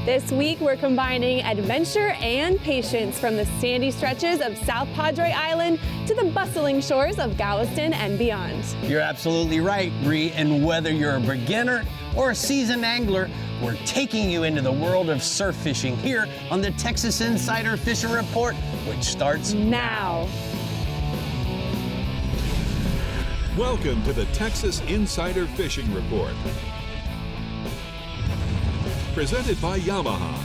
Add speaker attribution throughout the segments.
Speaker 1: This week, we're combining adventure and patience from the sandy stretches of South Padre Island to the bustling shores of Galveston and beyond.
Speaker 2: You're absolutely right, Brie, and whether you're a beginner or a seasoned angler, we're taking you into the world of surf fishing here on the Texas Insider Fishing Report, which starts now.
Speaker 3: Welcome to the Texas Insider Fishing Report. Presented by Yamaha.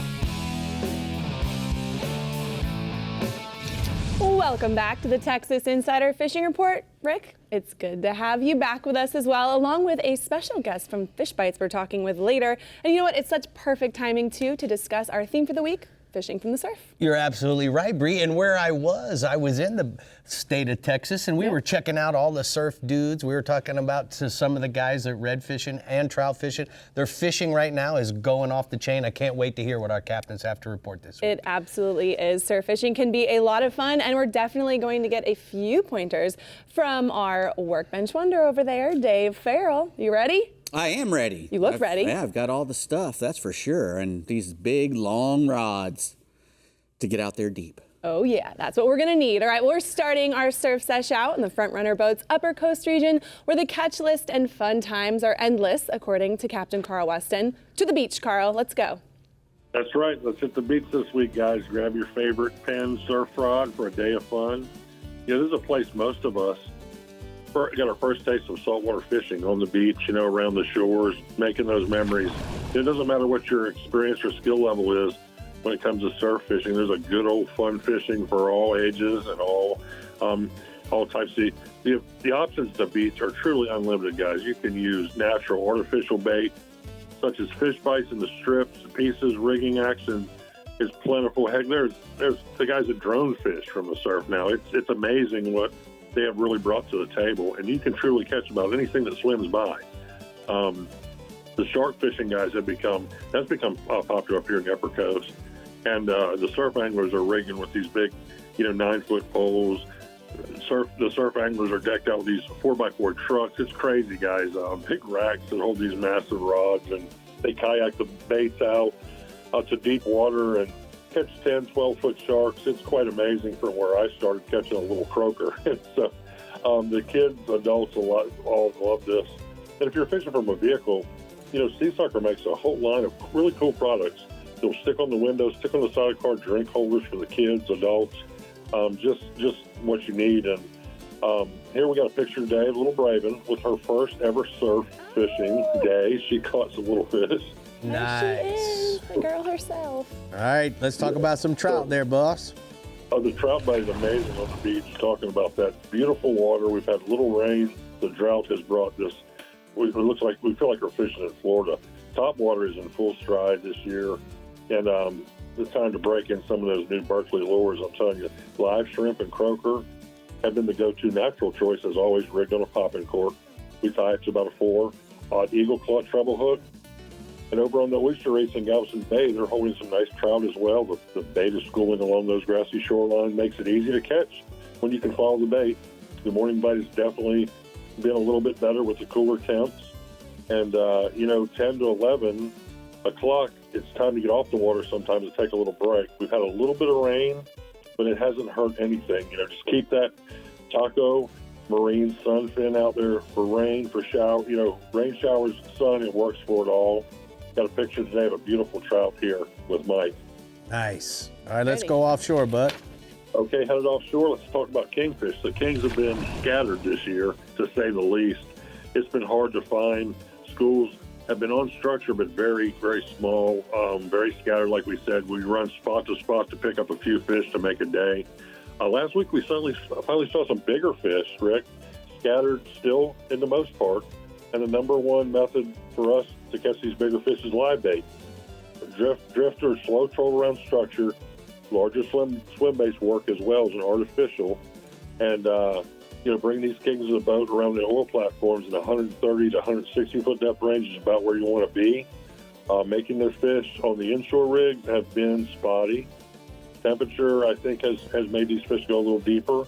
Speaker 1: Welcome back to the Texas Insider Fishing Report. Rick, it's good to have you back with us as well, along with a special guest from Fish Bites we're talking with later. And you know what? It's such perfect timing, too, to discuss our theme for the week, fishing from the surf.
Speaker 2: You're absolutely right, Brie. And where I was in the state of Texas, and we were checking out all the surf dudes. We were talking about to some of the guys that red fishing and trout fishing. Their fishing right now is going off the chain. I can't wait to hear what our captains have to report this week.
Speaker 1: It absolutely is. Surf fishing can be a lot of fun, and we're definitely going to get a few pointers from our workbench wonder over there, Dave Farrell. You ready?
Speaker 4: I am ready.
Speaker 1: You look ready.
Speaker 4: Yeah, I've got all the stuff, that's for sure. And these big, long rods to get out there deep.
Speaker 1: Oh yeah, that's what we're gonna need. All right, we're starting our surf sesh out in the Front Runner Boats Upper Coast region, where the catch list and fun times are endless, according to Captain Carl Weston. To the beach, Carl, let's go.
Speaker 5: That's right, let's hit the beach this week, guys. Grab your favorite Penn surf rod for a day of fun. You know, this is a place most of us got our first taste of saltwater fishing on the beach, you know, around the shores, making those memories. It doesn't matter what your experience or skill level is when it comes to surf fishing. There's a good old fun fishing for all ages and all types. The options at the beach are truly unlimited, guys. You can use natural, artificial bait, such as fish bites in the strips, pieces, rigging action is plentiful. Heck, there's the guys that drone fish from the surf now. It's amazing what they have really brought to the table, and you can truly catch about anything that swims by. The shark fishing guys that's become popular up here in the Upper Coast, and the surf anglers are rigging with these big, 9-foot poles. The surf anglers are decked out with these 4x4 trucks. It's crazy, guys. Big racks that hold these massive rods, and they kayak the baits out to deep water and catch 10, 12-foot sharks. It's quite amazing from where I started catching a little croaker. So the kids, adults, all love this. And if you're fishing from a vehicle, Sea Sucker makes a whole line of really cool products. They'll stick on the windows, stick on the side of the car, drink holders for the kids, adults, just what you need. And here we got a picture today of little Braven with her first ever surf fishing day. She caught some little fish.
Speaker 2: Nice.
Speaker 1: There she is, the girl herself.
Speaker 2: All right, let's talk about some trout there, boss.
Speaker 5: The trout bite is amazing on the beach, talking about that beautiful water. We've had little rain. The drought has brought this. It looks like we feel like we're fishing in Florida. Top water is in full stride this year, and it's time to break in some of those new Berkeley lures. I'm telling you, live shrimp and croaker have been the go-to natural choice, as always, rigged on a popping cork. We tie it to about a 4 odd eagle claw treble hook. And over on the oyster rates in Galveston Bay, they're holding some nice trout as well. The bait is schooling along those grassy shoreline, makes it easy to catch when you can follow the bait. The morning bite has definitely been a little bit better with the cooler temps. And, 10 to 11 o'clock, it's time to get off the water sometimes to take a little break. We've had a little bit of rain, but it hasn't hurt anything. Just keep that taco marine sunfin out there for rain, for shower. Rain showers, sun, it works for it all. Got a picture today of a beautiful trout here with Mike.
Speaker 2: Nice. All right, let's go offshore, bud.
Speaker 5: Okay, headed offshore. Let's talk about kingfish. The kings have been scattered this year, to say the least. It's been hard to find. Schools have been on structure, but very, very small, very scattered. Like we said, we run spot to spot to pick up a few fish to make a day. Last week, we finally saw some bigger fish, Rick, scattered still in the most part. And the number one method for us to catch these bigger fish is live bait. Drifters, slow troll around structure, larger swim baits work as well as an artificial. And, bring these kings of the boat around the oil platforms in 130 to 160 foot depth range is about where you want to be. Making their fish on the inshore rigs have been spotty. Temperature, I think, has made these fish go a little deeper.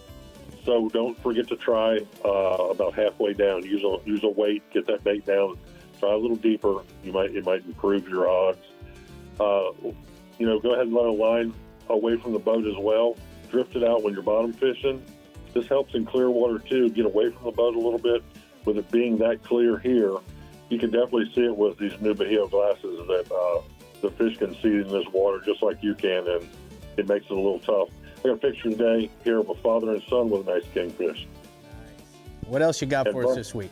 Speaker 5: So don't forget to try about halfway down. Use a weight, get that bait down. Try a little deeper. It might improve your odds. Go ahead and run a line away from the boat as well. Drift it out when you're bottom fishing. This helps in clear water too. Get away from the boat a little bit. With it being that clear here, you can definitely see it with these new Bahio glasses that the fish can see in this water just like you can, and it makes it a little tough. I got a picture today here of a father and son with a nice kingfish.
Speaker 2: What else you got for us this week?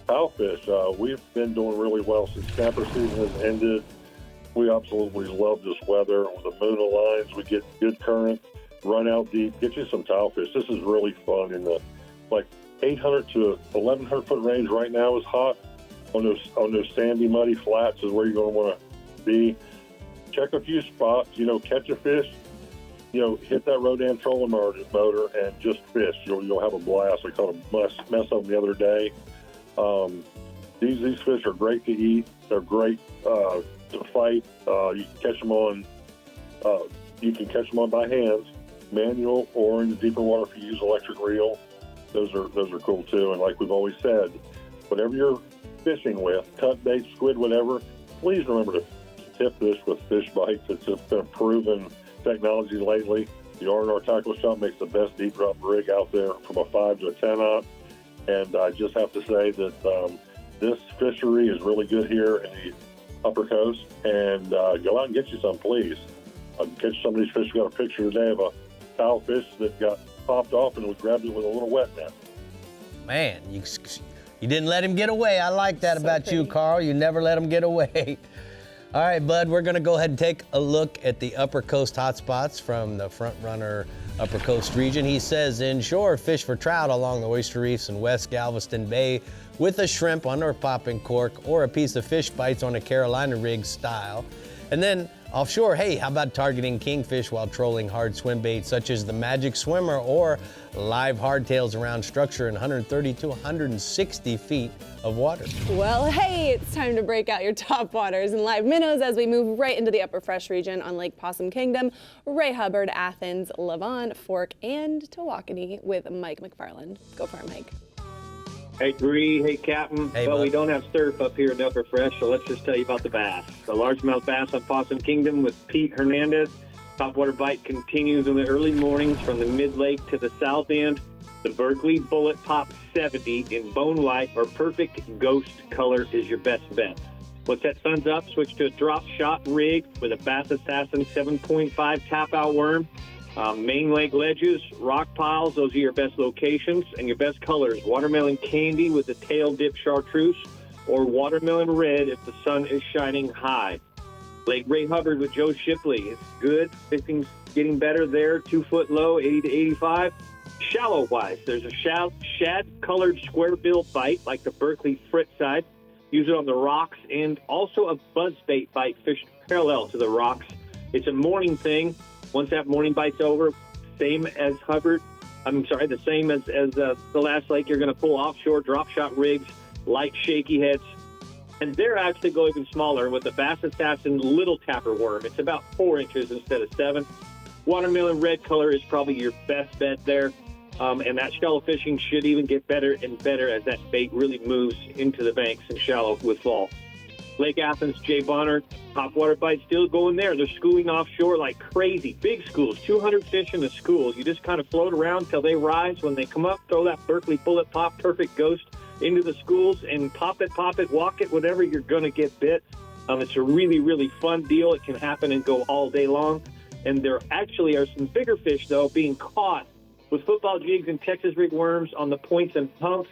Speaker 5: Tilefish. We've been doing really well since snapper season has ended. We absolutely love this weather. With the moon aligns, we get good current, run out deep, get you some tilefish. This is really fun. In the 800 to 1,100 foot range right now is hot. On those sandy, muddy flats is where you're going to want to be. Check a few spots. Catch a fish. Hit that Rodan trolling motor and just fish. You'll have a blast. I caught a mess of them the other day. These fish are great to eat. They're great to fight. You can catch them on. You can catch them on by hand, manual, or in the deeper water if you use electric reel. Those are cool too. And like we've always said, whatever you're fishing with, cut bait, squid, whatever, please remember to tip fish with fish bites. It's just been a proven technology lately. The R&R Tackle Shop makes the best deep drop rig out there from a 5 to a 10 aught. And I just have to say that this fishery is really good here in the Upper Coast. And go out and get you some, please. Catch some of these fish. We got a picture today of a tile fish that got popped off, and we grabbed it with a little wet net.
Speaker 2: Man, you didn't let him get away. I like that about you, Carl. You never let him get away. All right, bud, we're going to go ahead and take a look at the Upper Coast hotspots from the front runner Upper Coast region. He says inshore fish for trout along the oyster reefs in West Galveston Bay with a shrimp on a popping cork or a piece of fish bites on a Carolina rig style. And then offshore, hey, how about targeting kingfish while trolling hard swim baits such as the Magic Swimmer or live hardtails around structure in 130 to 160 feet of water?
Speaker 1: Well, hey, it's time to break out your top waters and live minnows as we move right into the Upper Fresh region on Lake Possum Kingdom, Ray Hubbard, Athens, Levant, Fork, and Tawakoni with Mike McFarland. Go for it, Mike.
Speaker 6: Hey, Brie. Hey, Captain.
Speaker 2: Hey,
Speaker 6: well,
Speaker 2: bud.
Speaker 6: we don't have surf up here in Upper Fresh, so let's just tell you about the bass. The largemouth bass on Possum Kingdom with Pete Hernandez. Topwater bite continues in the early mornings from the mid-lake to the south end. The Berkeley Bullet Pop 70 in bone white or perfect ghost color is your best bet. Once that sun's up, switch to a drop shot rig with a Bass Assassin 7.5 tap-out worm. Main lake ledges, rock piles, those are your best locations. And your best colors, watermelon candy with the tail dip chartreuse or watermelon red if the sun is shining high. Lake Ray Hubbard with Joe Shipley. It's good. Fishing's getting better there. 2 foot low, 80 to 85. Shallow wise, there's a shad-colored square bill bite like the Berkeley Frit side. Use it on the rocks and also a buzzbait bite fished parallel to the rocks. It's a morning thing. Once that morning bite's over, same as Hubbard. The same as the last lake. You're going to pull offshore drop shot rigs, light shaky heads. And they're actually go even smaller with the Bass Assassin little tapper worm. It's about 4 inches instead of 7. Watermelon red color is probably your best bet there. And that shallow fishing should even get better and better as that bait really moves into the banks and shallow with fall. Lake Athens, Jay Bonner, topwater bite still going there. They're schooling offshore like crazy. Big schools, 200 fish in the schools. You just kind of float around till they rise. When they come up, throw that Berkeley Bullet Pop Perfect Ghost into the schools and pop it, walk it, whatever, you're going to get bit. It's a really, really fun deal. It can happen and go all day long. And there actually are some bigger fish, though, being caught with football jigs and Texas rig worms on the points and pumps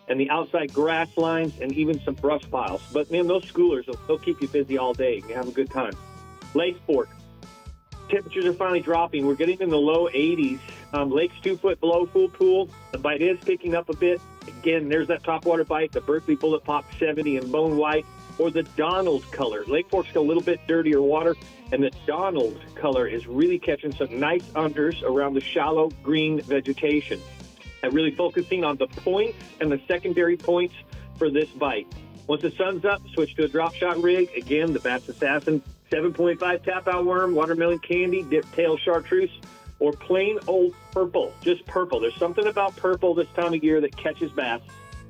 Speaker 6: and the outside grass lines and even some brush piles. But, man, those schoolers, they'll keep you busy all day. You can have a good time. Lake Fork. Temperatures are finally dropping. We're getting in the low 80s. Lake's 2 foot below full pool. The bite is picking up a bit. Again, there's that topwater bite, the Berkeley Bullet Pop 70 in bone white, or the Donald color. Lake Fork's got a little bit dirtier water, and the Donald color is really catching some nice unders around the shallow green vegetation. And really focusing on the points and the secondary points for this bite. Once the sun's up, switch to a drop shot rig. Again, the Bass Assassin 7.5 tap-out worm, watermelon candy, dip tail chartreuse, or plain old purple, just purple. There's something about purple this time of year that catches bass.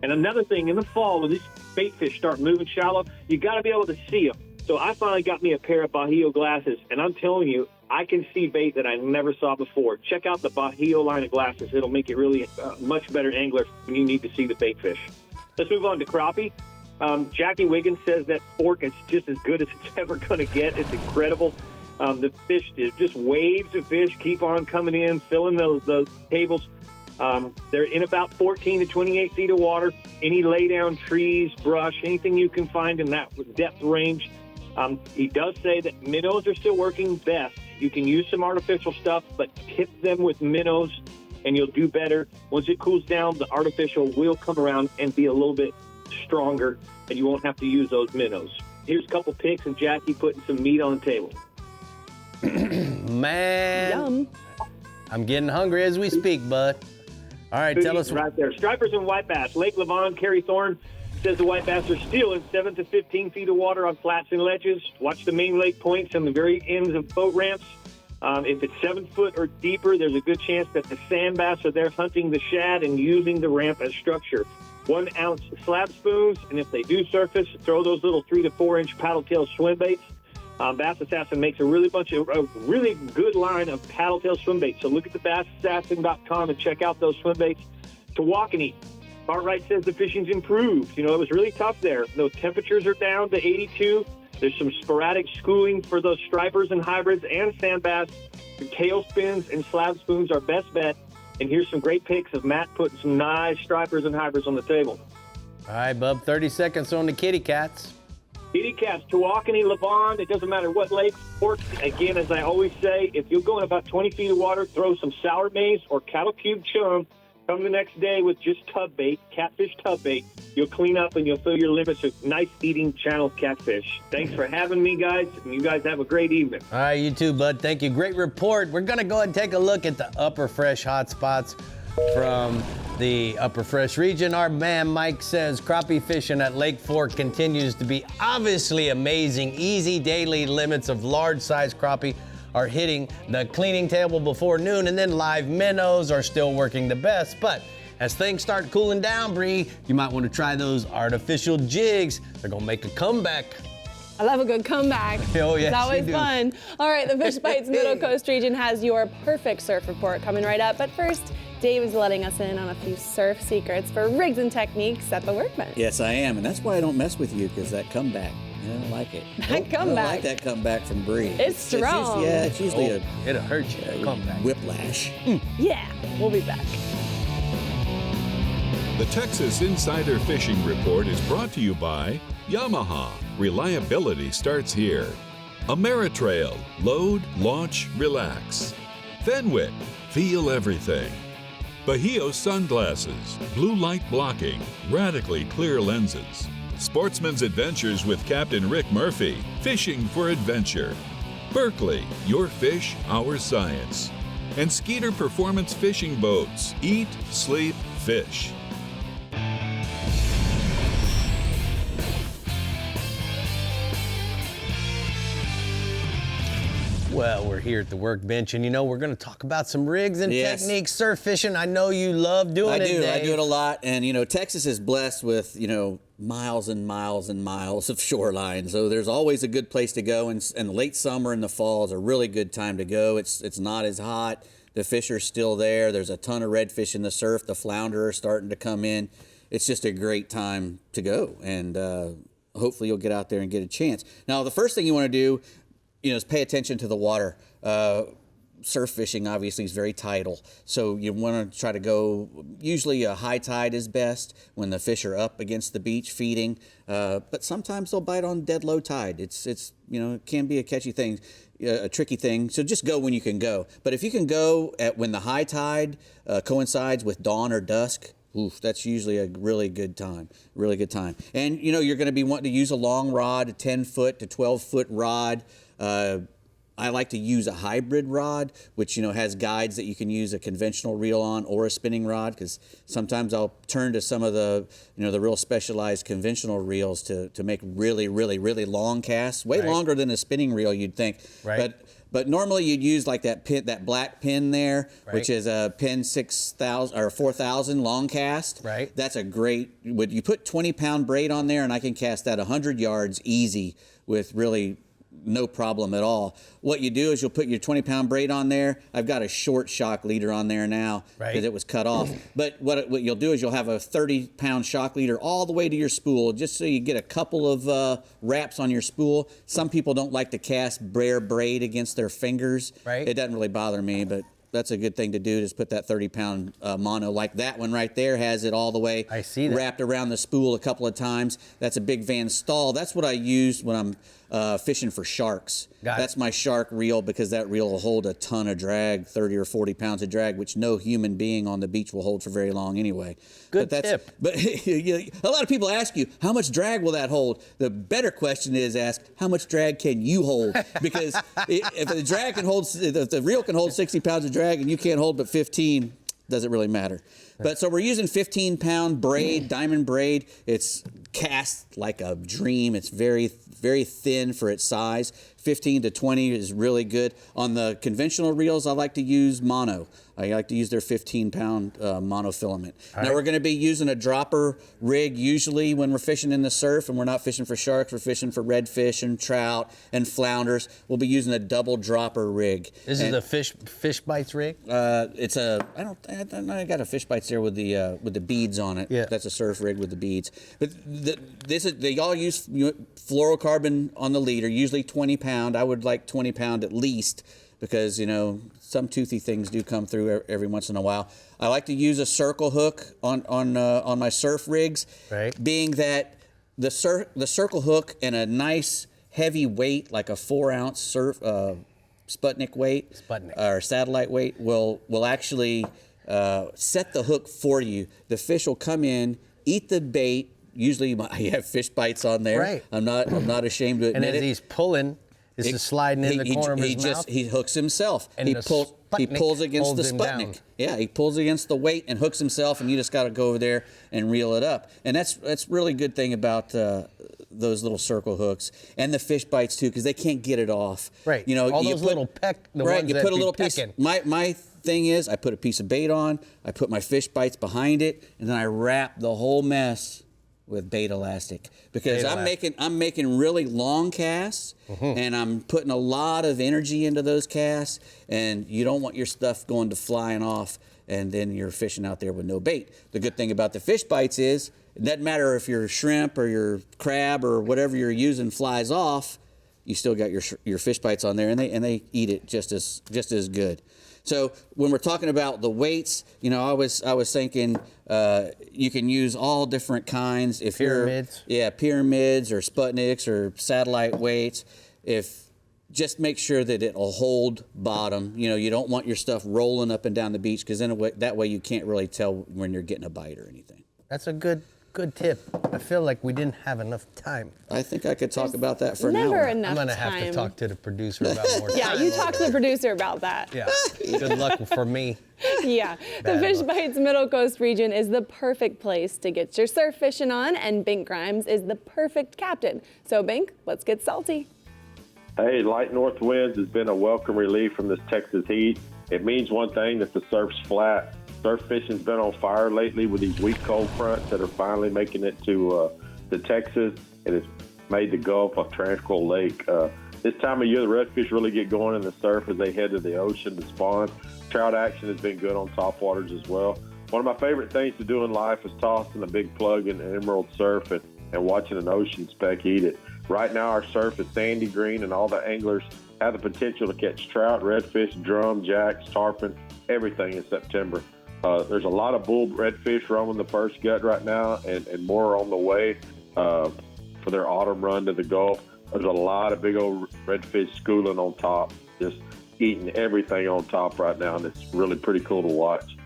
Speaker 6: And another thing, in the fall, when these bait fish start moving shallow, you got to be able to see them. So I finally got me a pair of Bajío glasses, and I'm telling you, I can see bait that I never saw before. Check out the Bajío line of glasses. It'll make you really much better angler when you need to see the bait fish. Let's move on to crappie. Jackie Wiggins says that fork is just as good as it's ever going to get. It's incredible. The fish, just waves of fish keep on coming in, filling those tables. They're in about 14 to 28 feet of water. Any lay down trees, brush, anything you can find in that depth range. He does say that minnows are still working best. You can use some artificial stuff, but tip them with minnows and you'll do better. Once it cools down, the artificial will come around and be a little bit stronger, and you won't have to use those minnows. Here's a couple picks and Jackie putting some meat on the table.
Speaker 2: Man,
Speaker 1: Yum.
Speaker 2: I'm getting hungry as we speak, bud. All right, tell us.
Speaker 6: Right there. Stripers and white bass. Lake Levon, Kerry Thorne says the white bass are still in 7 to 15 feet of water on flats and ledges. Watch the main lake points on the very ends of boat ramps. If it's 7 foot or deeper, there's a good chance that the sand bass are there hunting the shad and using the ramp as structure. 1 ounce slab spoons, and if they do surface, throw those little 3 to 4 inch paddle tail swim baits. Bass Assassin makes a really good line of paddle tail swim baits. So look at the bassassassin.com and check out those swim baits. Tawakoni. Cartwright says the fishing's improved. It was really tough there. Those temperatures are down to 82. There's some sporadic schooling for those stripers and hybrids and sand bass. The tail spins and slab spoons are best bet. And here's some great picks of Matt putting some nice stripers and hybrids on the table.
Speaker 2: All right, bub, 30 seconds on the kitty cats.
Speaker 6: Kitty cats, Tawakoni, Levon, it doesn't matter what lake, fork. Again, as I always say, if you'll go in about 20 feet of water, throw some sour maize or cattle cube chum. Come the next day with just tub bait, catfish tub bait. You'll clean up and you'll fill your limits with nice eating channel catfish. Thanks for having me, guys, and you guys have a great evening.
Speaker 2: All right, you too, bud. Thank you. Great report. We're going to go ahead and take a look at the upper fresh hot spots from the upper fresh region. Our man Mike says crappie fishing at Lake Fork continues to be obviously amazing. Easy daily limits of large size crappie are hitting the cleaning table before noon, and then live minnows are still working the best. But as things start cooling down, Brie, you might want to try those artificial jigs. They're gonna make a comeback.
Speaker 1: I love a good comeback.
Speaker 2: Oh, yes,
Speaker 1: It's always
Speaker 2: you do.
Speaker 1: fun. All right, the Fish Bites Middle Coast region has your perfect surf report coming right up. But first, Dave is letting us in on a few surf secrets for rigs and techniques at the workbench.
Speaker 4: Yes, I am, and that's why I don't mess with you, because that comeback, I don't like it.
Speaker 1: That
Speaker 4: I don't
Speaker 1: comeback.
Speaker 4: like that comeback from Brie.
Speaker 1: It's strong.
Speaker 4: It's usually
Speaker 2: Oh, it'll hurt you.
Speaker 4: a
Speaker 2: Comeback.
Speaker 4: whiplash.
Speaker 1: Yeah, we'll be back.
Speaker 3: The Texas Insider Fishing Report is brought to you by Yamaha. Reliability starts here. Ameritrail. Load, launch, relax. Fenwick. Feel everything. Bajío Sunglasses. Blue light blocking. Radically clear lenses. Sportsman's Adventures with Captain Rick Murphy. Fishing for adventure. Berkeley. Your fish, our science. And Skeeter Performance Fishing Boats. Eat, sleep, fish.
Speaker 2: Well, we're here at the workbench, and we're going to talk about some rigs and
Speaker 4: Yes.
Speaker 2: techniques, surf fishing. I know you love doing it, Dave.
Speaker 4: I do it a lot, and Texas is blessed with miles and miles and miles of shoreline, so there's always a good place to go. And late summer and the fall is a really good time to go. It's not as hot. The fish are still there. There's a ton of redfish in the surf. The flounder are starting to come in. It's just a great time to go, and hopefully you'll get out there and get a chance. Now, the first thing you want to do, is pay attention to the water. Surf fishing obviously is very tidal, so you want to try to go. Usually a high tide is best when the fish are up against the beach feeding, but sometimes they'll bite on dead low tide. It can be a catchy thing, a tricky thing. So just go when you can go. But if you can go when the high tide coincides with dawn or dusk, that's usually a really good time. And you're going to be wanting to use a long rod, a 10-foot to 12-foot rod. I like to use a hybrid rod, which has guides that you can use a conventional reel on or a spinning rod, because sometimes I'll turn to some of the the real specialized conventional reels to make really, really, really long casts, way longer than a spinning reel you'd think.
Speaker 2: Right.
Speaker 4: But normally you'd use like that pin, that black pin there, which is a pin 6,000 or 4,000 long cast.
Speaker 2: Right.
Speaker 4: That's a great. You put 20-pound braid on there, and I can cast that 100 yards easy with really no problem at all. What you do is you'll put your 20-pound braid on there. I've got a short shock leader on there now because it was cut off. But what you'll do is you'll have a 30-pound shock leader all the way to your spool, just so you get a couple of wraps on your spool. Some people don't like to cast bare braid against their fingers. It doesn't really bother me, but that's a good thing to do, is put that 30-pound mono, like that one right there has it all the way wrapped around the spool a couple of times. That's a big Van Staal. That's what I use when I'm fishing for sharks. That's my shark reel, because that reel will hold a ton of drag, 30 or 40 pounds of drag, which no human being on the beach will hold for very long anyway.
Speaker 2: Good tip.
Speaker 4: But a lot of people ask you, how much drag will that hold? The better question is ask, how much drag can you hold? Because if the drag can hold, if the reel can hold 60 pounds of drag and you can't hold but 15, doesn't really matter. But so we're using 15-pound braid, diamond braid. It's cast like a dream. It's very, very thin for its size. 15 to 20 is really good. On the conventional reels, I like to use mono. I like to use their 15-pound monofilament. Now, we're going to be using a dropper rig usually when we're fishing in the surf, and we're not fishing for sharks. We're fishing for redfish and trout and flounders. We'll be using a double dropper rig.
Speaker 2: This is a fish bites rig?
Speaker 4: It's a, I got a fish bites there with the beads on it. That's a surf rig with the beads. But they all use fluorocarbon on the leader, usually 20 pound. I would like 20 pound at least, because, some toothy things do come through every once in a while. I like to use a circle hook on my surf rigs, being that the circle hook and a nice heavy weight, like a 4-ounce surf Sputnik weight or satellite weight, will actually set the hook for you. The fish will come in, eat the bait. Usually I have fish bites on there. I'm not ashamed to admit it.
Speaker 2: And as he's pulling, this is sliding in the corner of his mouth.
Speaker 4: He hooks himself. And he pulls against the Sputnik. Yeah, he pulls against the weight and hooks himself, and you just got to go over there and reel it up. And that's really good thing about those little circle hooks and the fish bites too, because they can't get it off.
Speaker 2: All those little peck.
Speaker 4: You put a little piece. My thing is, I put a piece of bait on, I put my fish bites behind it, and then I wrap the whole mess with bait elastic, because I'm making really long casts, and I'm putting a lot of energy into those casts, and you don't want your stuff going to flying off, and then you're fishing out there with no bait. The good thing about the fish bites is it doesn't matter if your shrimp or your crab or whatever you're using flies off, you still got your fish bites on there, and they eat it just as good. So when we're talking about the weights, I was thinking you can use all different kinds. If
Speaker 2: pyramids.
Speaker 4: Pyramids or Sputniks or satellite weights. Just make sure that it'll hold bottom. You don't want your stuff rolling up and down the beach, because then that way you can't really tell when you're getting a bite or anything.
Speaker 2: That's a good tip. I feel like we didn't have enough time.
Speaker 4: I think I could talk about that for an hour.
Speaker 1: Never enough time.
Speaker 2: I'm going to have to talk to the producer about more time.
Speaker 1: Yeah, you talk to the producer about that.
Speaker 2: Yeah. Good luck for me.
Speaker 1: Yeah, the Fish Bites Middle Coast region is the perfect place to get your surf fishing on, and Bink Grimes is the perfect captain. So, Bink, let's get salty.
Speaker 5: Hey, light north winds has been a welcome relief from this Texas heat. It means one thing, that the surf's flat. Surf fishing's been on fire lately with these weak cold fronts that are finally making it to Texas, and it's made the Gulf a tranquil lake. This time of year, the redfish really get going in the surf as they head to the ocean to spawn. Trout action has been good on topwaters as well. One of my favorite things to do in life is tossing a big plug in emerald surf and watching an ocean speck eat it. Right now, our surf is sandy green, and all the anglers have the potential to catch trout, redfish, drum, jacks, tarpon, everything in September. There's a lot of bull redfish roaming the first gut right now, and more are on the way for their autumn run to the Gulf. There's a lot of big old redfish schooling on top, just eating everything on top right now, and it's really pretty cool to watch.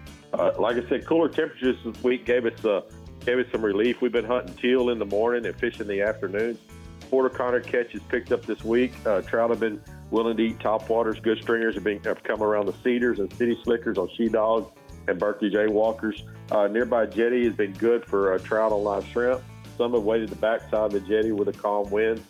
Speaker 5: Like I said, cooler temperatures this week gave us some relief. We've been hunting teal in the morning and fishing in the afternoon. Quarter counter catches picked up this week. Trout have been willing to eat topwaters. Good stringers have come around the cedars and city slickers on she dogs and Berkeley jaywalkers. Nearby jetty has been good for trout on live shrimp. Some have waded the backside of the jetty with a calm wind.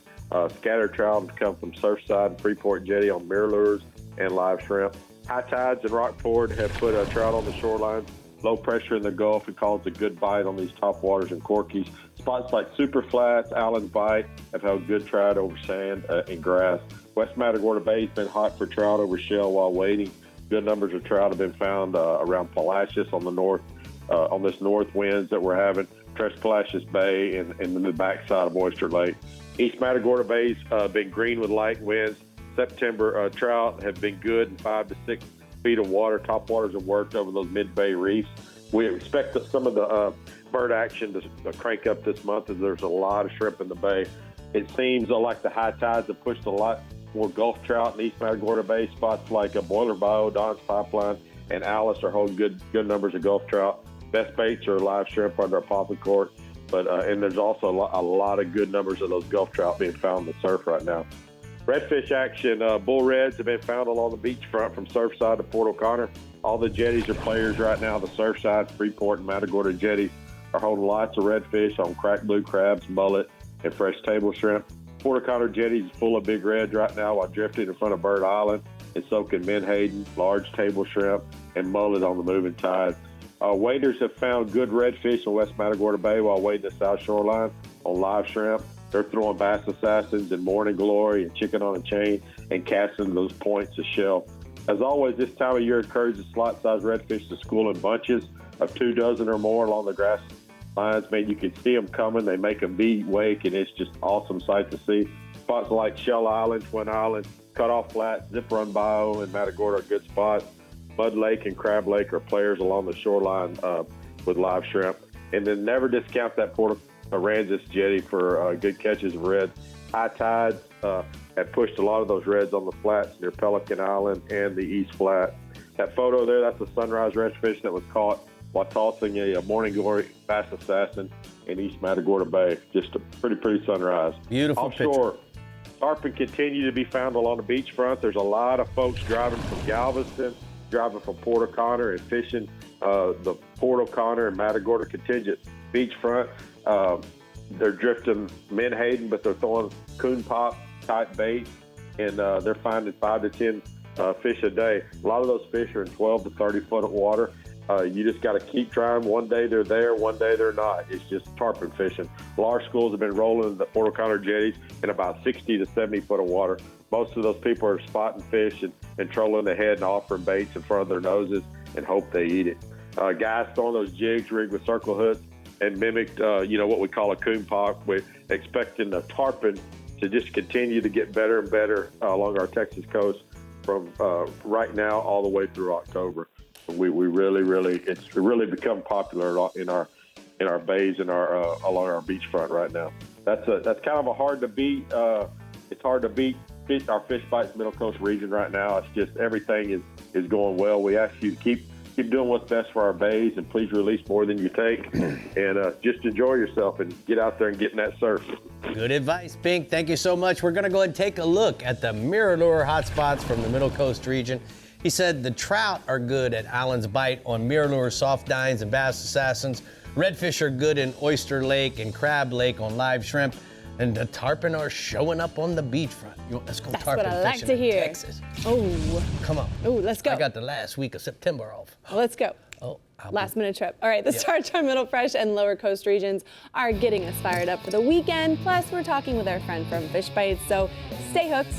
Speaker 5: Scattered trout have come from Surfside and Freeport jetty on mirror lures and live shrimp. High tides in Rockport have put trout on the shoreline. low pressure in the Gulf. It calls a good bite on these top waters and Corkies. Spots like Super Flats, Allen's Bight have held good trout over sand and grass. West Matagorda Bay has been hot for trout over shell while waiting. Good numbers of trout have been found around Palacios on the north, on this north winds that we're having. Tres Palacios Bay and the backside of Oyster Lake. East Matagorda Bay's been green with light winds. September trout have been good in 5 to 6 feet of water. Top waters have worked over those mid-bay reefs. We expect that some of the bird action to crank up this month as there's a lot of shrimp in the bay. It seems like the high tides have pushed a lot more Gulf trout in East Matagorda Bay. Spots like Boiler Bayou, Don's Pipeline, and Alice are holding good numbers of Gulf trout. Best baits are live shrimp under a popping cork, but and there's also a lot of good numbers of those Gulf trout being found in the surf right now. Redfish action, bull reds have been found along the beachfront from Surfside to Port O'Connor. All the jetties are players right now. The Surfside, Freeport, and Matagorda jetties are holding lots of redfish on cracked blue crabs, mullet, and fresh table shrimp. Port O'Connor jetties is full of big reds right now while drifting in front of Bird Island and soaking menhaden, large table shrimp, and mullet on the moving tide. Waders have found good redfish in West Matagorda Bay while wading the South Shoreline on live shrimp. They're throwing Bass Assassins and Morning Glory and Chicken on a Chain and casting those points of shell. As always, this time of year encourages slot-sized redfish to school in bunches of 2 dozen or more along the grass lines. Man, you can see them coming. They make them be wake, and it's just awesome sight to see. Spots like Shell Island, Twin Island, Cutoff Flat, Zip Run Bayou, and Matagorda are good spots. Mud Lake and Crab Lake are players along the shoreline with live shrimp. And then never discount that Port Aransas jetty for good catches of reds. High tides have pushed a lot of those reds on the flats near Pelican Island and the East Flat. That photo there, that's a sunrise redfish that was caught while tossing a Morning Glory Bass Assassin in East Matagorda Bay. Just a pretty sunrise.
Speaker 2: Beautiful
Speaker 5: Offshore,
Speaker 2: picture.
Speaker 5: tarpon continue to be found along the beachfront. There's a lot of folks driving from Galveston, driving from Port O'Connor and fishing the Port O'Connor and Matagorda contingent beachfront. They're drifting menhaden, but they're throwing coon pop type baits, and they're finding 5 to 10 fish a day. A lot of those fish are in 12 to 30 foot of water. You just got to keep trying. One day they're there, one day they're not. It's just tarpon fishing. Large schools have been rolling the Port O'Connor jetties in about 60 to 70 foot of water. Most of those people are spotting fish and trolling ahead and offering baits in front of their noses and hope they eat it. Guys throwing those jigs rigged with circle hooks and mimicked, what we call a coon pop. We're expecting the tarpon to just continue to get better and better along our Texas coast from right now all the way through October. We it's really become popular in our bays and along our beachfront right now. That's kind of a hard to beat. It's hard to beat our Fish Bites Middle Coast region right now. It's just everything is going well. We ask you to keep doing what's best for our bays, and please release more than you take, and just enjoy yourself and get out there and get in that surf.
Speaker 2: Good advice, Pink. Thank you so much. We're going to go ahead and take a look at the mirror lure hotspots from the Middle Coast region. He said the trout are good at Allen's Bight on mirror lure, soft dines, and Bass Assassins. Redfish are good in Oyster Lake and Crab Lake on live shrimp. And the tarpon are showing up on the beachfront. Let's go
Speaker 1: That's
Speaker 2: tarpon
Speaker 1: what I like
Speaker 2: fishing
Speaker 1: to
Speaker 2: in
Speaker 1: hear.
Speaker 2: Texas.
Speaker 1: Oh.
Speaker 2: Come on.
Speaker 1: Oh, let's go.
Speaker 2: I got the last week of September off.
Speaker 1: Let's go.
Speaker 2: Oh,
Speaker 1: Last minute trip. All right, the Starch our Middle Fresh and Lower Coast regions are getting us fired up for the weekend. Plus, we're talking with our friend from Fish Bites, so stay hooked.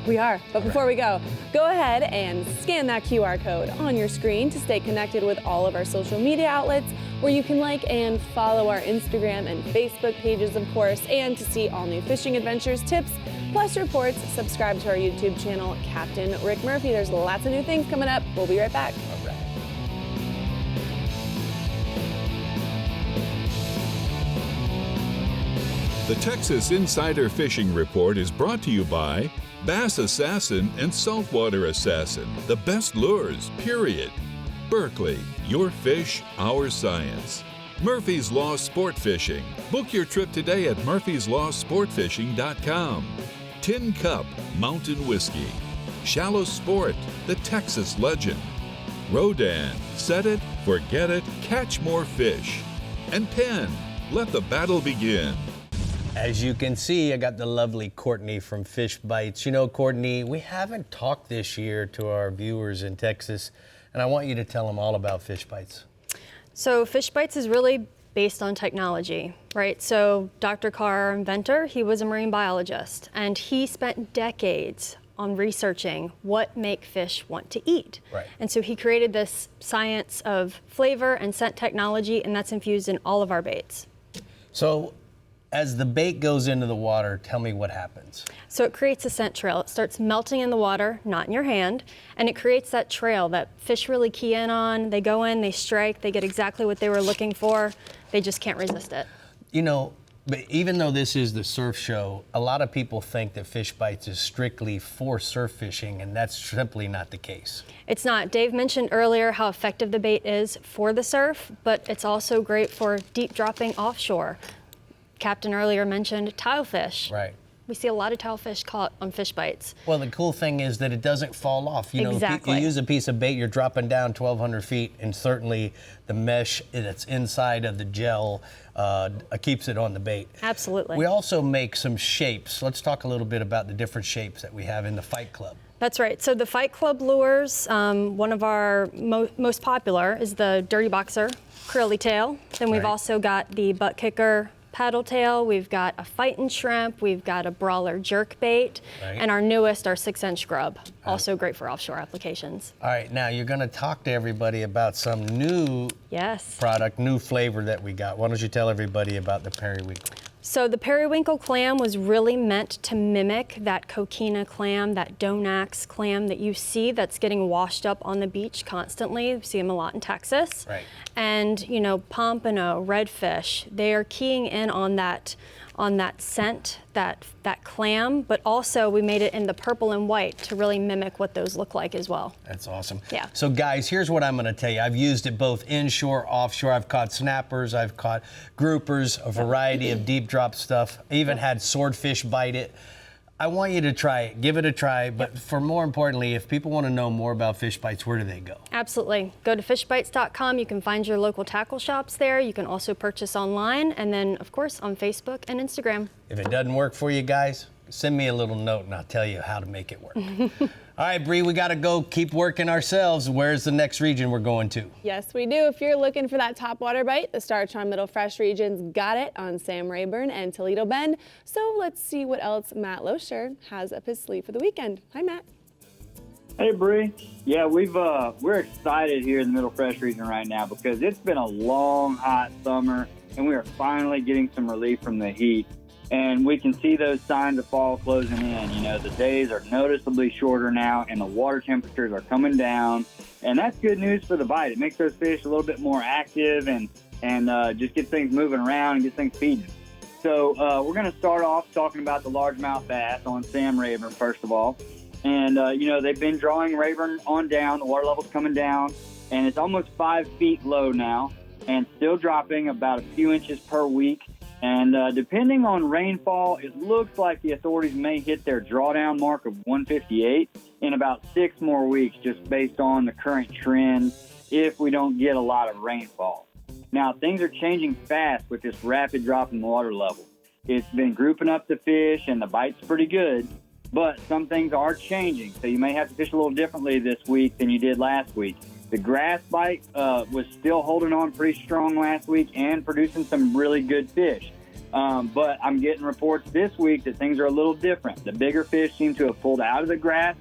Speaker 1: We are. But before we go ahead and scan that QR code on your screen to stay connected with all of our social media outlets, where you can like and follow our Instagram and Facebook pages, of course, and to see all new fishing adventures, tips, plus reports. Subscribe to our YouTube channel, Captain Rick Murphy. There's lots of new things coming up. We'll be right back.
Speaker 2: All right.
Speaker 3: The Texas Insider Fishing Report is brought to you by Bass Assassin and Saltwater Assassin, the best lures, period. Berkeley, your fish, our science. Murphy's Law Sport Fishing. Book your trip today at murphyslawsportfishing.com. Tin Cup, Mountain Whiskey. Shallow Sport, the Texas legend. Rodan, set it, forget it, catch more fish. And Penn, let the battle begin.
Speaker 2: As you can see, I got the lovely Courtney from Fish Bites. You know, Courtney, we haven't talked this year to our viewers in Texas, and I want you to tell them all about Fish Bites.
Speaker 7: So Fish Bites is really based on technology, right? So Dr. Carr, our inventor, he was a marine biologist, and he spent decades on researching what make fish want to eat.
Speaker 2: Right.
Speaker 7: And so he created this science of flavor and scent technology, and that's infused in all of our baits.
Speaker 2: So as the bait goes into the water, tell me what happens.
Speaker 7: So it creates a scent trail. It starts melting in the water, not in your hand, and it creates that trail that fish really key in on. They go in, they strike, they get exactly what they were looking for. They just can't resist it.
Speaker 2: You know, but even though this is the surf show, a lot of people think that Fish Bites is strictly for surf fishing, and that's simply not the case.
Speaker 7: It's not. Dave mentioned earlier how effective the bait is for the surf, but it's also great for deep dropping offshore. Captain earlier mentioned tilefish.
Speaker 2: Right.
Speaker 7: We see a lot of tilefish caught on Fish Bites.
Speaker 2: Well, the cool thing is that it doesn't fall off. You know,
Speaker 7: Exactly.
Speaker 2: you use a piece of bait, you're dropping down 1,200 feet, and certainly the mesh that's inside of the gel keeps it on the bait.
Speaker 7: Absolutely.
Speaker 2: We also make some shapes. Let's talk a little bit about the different shapes that we have in the Fight Club.
Speaker 7: That's right. So the Fight Club lures, one of our most popular is the Dirty Boxer curly tail. Then we've
Speaker 2: Right.
Speaker 7: also got the Butt Kicker paddle tail. We've got a Fightin' Shrimp. We've got a Brawler jerk bait.
Speaker 2: Right.
Speaker 7: And our newest, our 6-inch grub, also great for offshore applications.
Speaker 2: All right, now you're going to talk to everybody about some new
Speaker 7: Yes.
Speaker 2: product, new flavor that we got. Why don't you tell everybody about the periwinkle?
Speaker 7: So the periwinkle clam was really meant to mimic that coquina clam, that Donax clam that you see that's getting washed up on the beach constantly. We see them a lot in Texas.
Speaker 2: Right.
Speaker 7: And, you know, pompano, redfish, they are keying in on that scent, that clam, but also we made it in the purple and white to really mimic what those look like as well.
Speaker 2: That's awesome.
Speaker 7: Yeah.
Speaker 2: So guys, here's what I'm going to tell you. I've used it both inshore, offshore. I've caught snappers, I've caught groupers, a variety of deep drop stuff. I even had swordfish bite it. I want you to try it, give it a try, but for more importantly, if people want to know more about Fish Bites, where do they go?
Speaker 7: Absolutely. Go to fishbites.com. You can find your local tackle shops there. You can also purchase online, and then, of course, on Facebook and Instagram.
Speaker 2: If it doesn't work for you guys, send me a little note and I'll tell you how to make it work. All right, Bree, we got to go keep working ourselves. Where's the next region we're going to?
Speaker 1: Yes, we do. If you're looking for that top water bite, the Star-Charm Middle Fresh region's got it on Sam Rayburn and Toledo Bend. So let's see what else Matt Losher has up his sleeve for the weekend. Hi, Matt.
Speaker 8: Hey, Bree. Yeah, we're excited here in the Middle Fresh region right now because it's been a long, hot summer, and we are finally getting some relief from the heat. And we can see those signs of fall closing in. You know, the days are noticeably shorter now, and the water temperatures are coming down. And that's good news for the bite. It makes those fish a little bit more active and just get things moving around and get things feeding. So we're going to start off talking about the largemouth bass on Sam Rayburn, first of all. And, you know, they've been drawing Rayburn on down. The water level's coming down, and it's almost 5 feet low now and still dropping about a few inches per week. And depending on rainfall, it looks like the authorities may hit their drawdown mark of 158 in about 6 more weeks, just based on the current trend if we don't get a lot of rainfall. Now, things are changing fast with this rapid drop in water level. It's been grouping up the fish, and the bite's pretty good, but some things are changing, so you may have to fish a little differently this week than you did last week. The grass bite was still holding on pretty strong last week and producing some really good fish. But I'm getting reports this week that things are a little different. The bigger fish seem to have pulled out of the grass,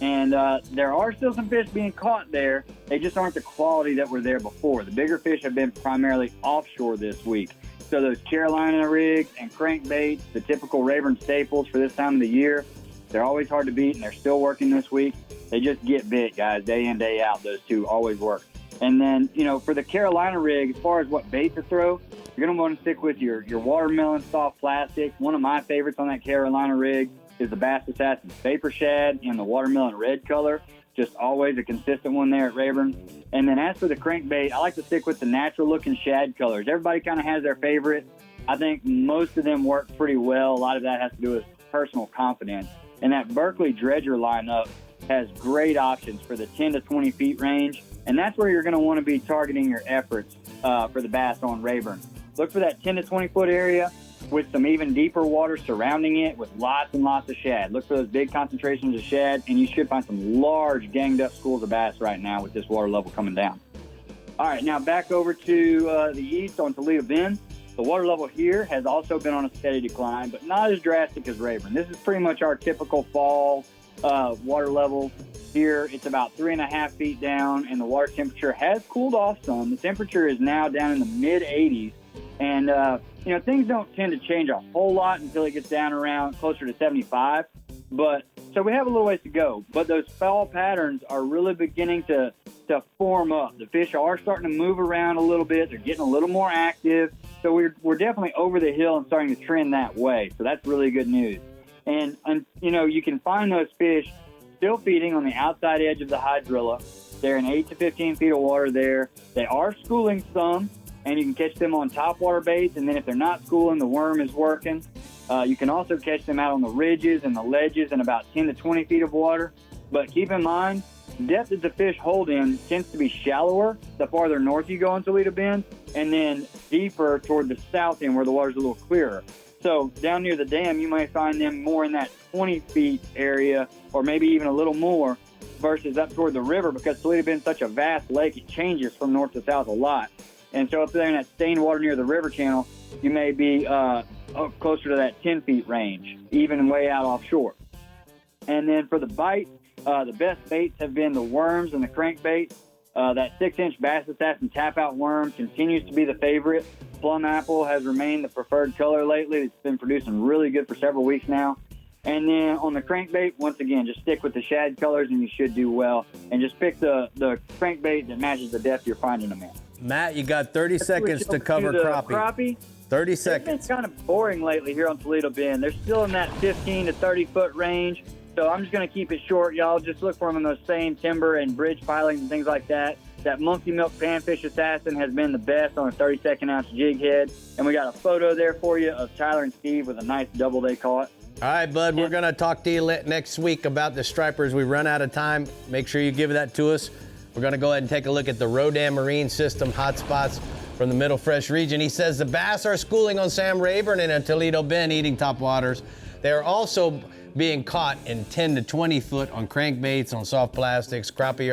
Speaker 8: and there are still some fish being caught there. They just aren't the quality that were there before. The bigger fish have been primarily offshore this week. So those Carolina rigs and crankbaits, the typical Rayburn staples for this time of the year, they're always hard to beat, and they're still working this week. They just get bit, guys, day in, day out. Those two always work. And then, you know, for the Carolina rig, as far as what bait to throw, you're going to want to stick with your watermelon soft plastic. One of my favorites on that Carolina rig is the Bass Assassin Vapor Shad in the watermelon red color. Just always a consistent one there at Rayburn. And then as for the crankbait, I like to stick with the natural-looking shad colors. Everybody kind of has their favorite. I think most of them work pretty well. A lot of that has to do with personal confidence. And that Berkeley Dredger lineup has great options for the 10 to 20 feet range. And that's where you're going to want to be targeting your efforts for the bass on Rayburn. Look for that 10 to 20 foot area with some even deeper water surrounding it with lots and lots of shad. Look for those big concentrations of shad, and you should find some large ganged up schools of bass right now with this water level coming down. All right, now back over to the east on Toledo Bend. The water level here has also been on a steady decline, but not as drastic as Rayburn. This is pretty much our typical fall water level here. It's about 3.5 feet down, and the water temperature has cooled off some. The temperature is now down in the mid-80s, and things don't tend to change a whole lot until it gets down around closer to 75. But so we have a little ways to go, but those fall patterns are really beginning to form up. The fish are starting to move around a little bit. They're getting a little more active. So we're definitely over the hill and starting to trend that way. So that's really good news. And you can find those fish still feeding on the outside edge of the hydrilla. They're in 8 to 15 feet of water there. They are schooling some, and you can catch them on topwater baits. And then if they're not schooling, the worm is working. You can also catch them out on the ridges and the ledges in about 10 to 20 feet of water. But keep in mind, depth that the fish hold in tends to be shallower the farther north you go on Toledo Bend, and then deeper toward the south end where the water's a little clearer. So down near the dam, you might find them more in that 20 feet area, or maybe even a little more, versus up toward the river, because Toledo Bend's such a vast lake, it changes from north to south a lot. And so if they're in that stained water near the river channel, you may be closer to that 10 feet range, even way out offshore. And then for the bite, the best baits have been the worms and the crankbait. That 6-inch Bass Assassin tap-out worm continues to be the favorite. Plum apple has remained the preferred color lately. It's been producing really good for several weeks now. And then on the crankbait, once again, just stick with the shad colors and you should do well. And just pick the crankbait that matches the depth you're finding them in.
Speaker 2: Matt, you got 30 seconds to cover crappie. 30 seconds.
Speaker 8: It's been kind of boring lately here on Toledo Bend. They're still in that 15 to 30-foot range. So I'm just going to keep it short, y'all. Just look for them in those same timber and bridge pilings and things like that. That Monkey Milk Panfish Assassin has been the best on a 32nd-ounce jig head. And we got a photo there for you of Tyler and Steve with a nice double they caught.
Speaker 2: All right, bud, we're going to talk to you next week about the stripers. We run out of time. Make sure you give that to us. We're going to go ahead and take a look at the Rodan Marine System hotspots from the Middle Fresh region. He says the bass are schooling on Sam Rayburn and in Toledo Bend eating top waters. They are also being caught in 10 to 20 foot on crankbaits, on soft plastics. Crappie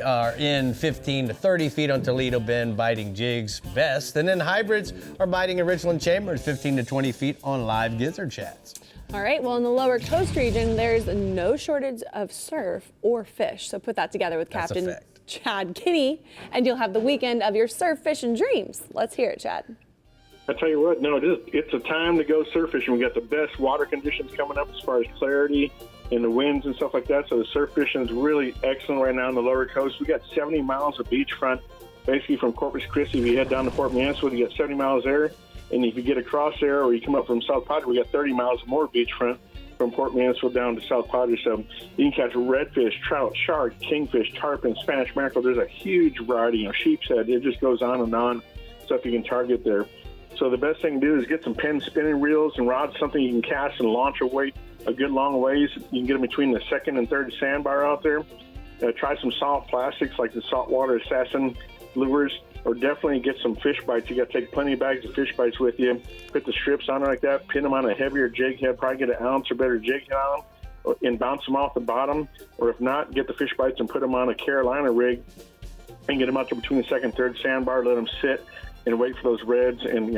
Speaker 2: are in 15 to 30 feet on Toledo Bend biting jigs best. And then hybrids are biting in Richland Chambers 15 to 20 feet on live gizzard shats.
Speaker 1: All right, well, in the lower coast region, there's no shortage of surf or fish. So put that together with Captain Chad Kinney, and you'll have the weekend of your surf fishing dreams. Let's hear it, Chad.
Speaker 5: I tell you what, no, it's a time to go surf fishing. We got the best water conditions coming up as far as clarity and the winds and stuff like that. So the surf fishing is really excellent right now on the lower coast. We got 70 miles of beachfront, basically from Corpus Christi. If you head down to Port Mansfield, you got 70 miles there. And if you get across there or you come up from South Padre, we got 30 miles more beachfront from Port Mansfield down to South Padre. So you can catch redfish, trout, shark, kingfish, tarpon, Spanish mackerel. There's a huge variety, sheep's head. It just goes on and on, stuff you can target there. So the best thing to do is get some Penn spinning reels and rods, something you can cast and launch a good long ways. You can get them between the second and third sandbar out there. Try some soft plastics like the Saltwater Assassin lures, or definitely get some fish bites. You got to take plenty of bags of fish bites with you. Put the strips on it like that. Pin them on a heavier jig head. Probably get an ounce or better jig head on them, and bounce them off the bottom. Or if not, get the fish bites and put them on a Carolina rig and get them out there between the second and third sandbar. Let them sit and wait for those reds, and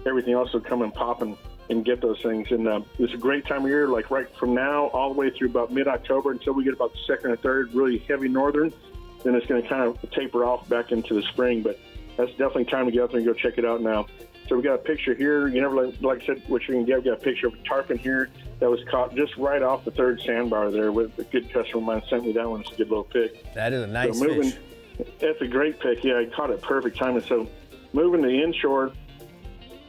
Speaker 5: everything else will come and pop and get those things. And it's a great time of year, like right from now all the way through about mid-October until we get about the second or third really heavy northern. Then it's going to kind of taper off back into the spring. But that's definitely time to get out there and go check it out now. So we got a picture here. You never, like I said, what you're going to get, we got a picture of a tarpon here that was caught just right off the third sandbar there. With a good customer of mine sent me that one. It's a good little pick.
Speaker 2: That is a nice fish.
Speaker 5: That's a great pick. Yeah, I caught it perfect timing. So moving to inshore,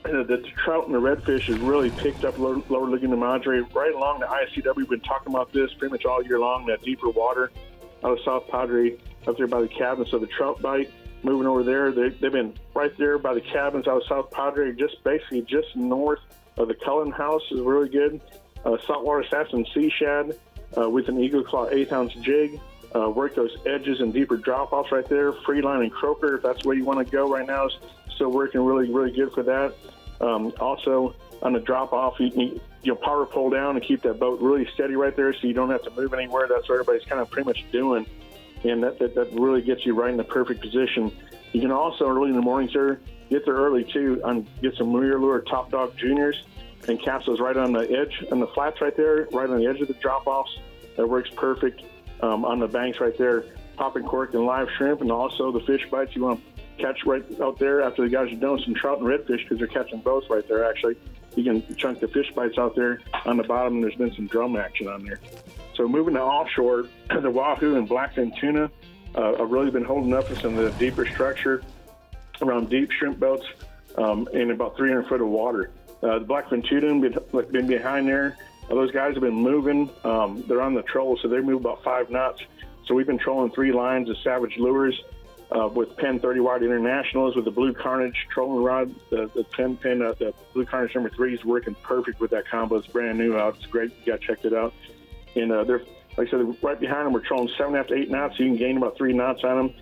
Speaker 5: the trout and the redfish has really picked up lower Laguna Madre right along the ICW. We've been talking about this pretty much all year long, that deeper water out of South Padre up there by the cabins. So the trout bite moving over there, they've been right there by the cabins out of South Padre, basically just north of the Cullen House is really good. Saltwater Assassin sea shad with an Eagle Claw 1/8-ounce jig. Work those edges and deeper drop-offs right there. Free line and croaker, if that's where you want to go right now, is still working really, really good for that. Also, on the drop-off, you power pull down and keep that boat really steady right there so you don't have to move anywhere. That's what everybody's kind of pretty much doing. And that really gets you right in the perfect position. You can also, early in the mornings there, get there early too, and get some Mirror Top Dog Juniors and cast those right on the edge, on the flats right there, right on the edge of the drop-offs. That works perfect on the banks right there. Popping cork and live shrimp, and also the fish bites you want to catch right out there after the guys are done with some trout and redfish, because they're catching both right there, actually. You can chunk the fish bites out there on the bottom, and there's been some drum action on there. So moving to offshore, the wahoo and blackfin tuna have really been holding up in the deeper structure around deep shrimp boats in about 300 foot of water. The blackfin tuna been behind there. Those guys have been moving. They're on the troll, so they move about 5 knots. So we've been trolling 3 lines of Savage lures with Penn 30 wide internationals with the Blue Carnage trolling rod. The Blue Carnage number 3 is working perfect with that combo. It's brand new out. It's great. You got to check it out. And they're, like I said, right behind them, we're trolling 7.5 to 8 knots. So you can gain about 3 knots on them.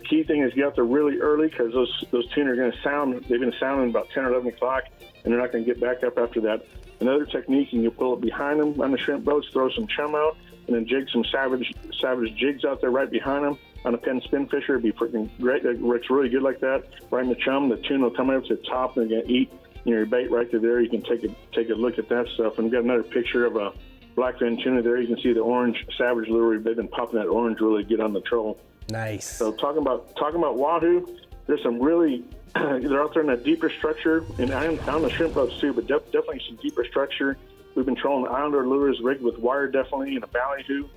Speaker 5: Key thing is get out there really early, because those tuna are going to sound. They've been sounding about 10 or 11 o'clock, and they're not going to get back up after that. Another technique, you can pull it behind them on the shrimp boats, throw some chum out, and then jig some savage jigs out there right behind them on a Penn spin fisher. It'd be freaking great. It works really good like that. Right in the chum, the tuna will come up to the top, and they're going to eat your bait right to there. You can take a look at that stuff. And we've got another picture of a blackfin tuna there. You can see the orange Savage lure. They've been popping that orange really good on the troll. Nice. So talking about wahoo, there's some really they're out there in that deeper structure, and on the shrimp boats too, but definitely some deeper structure. We've been trolling islander lures rigged with wire, definitely, and a ballyhoo.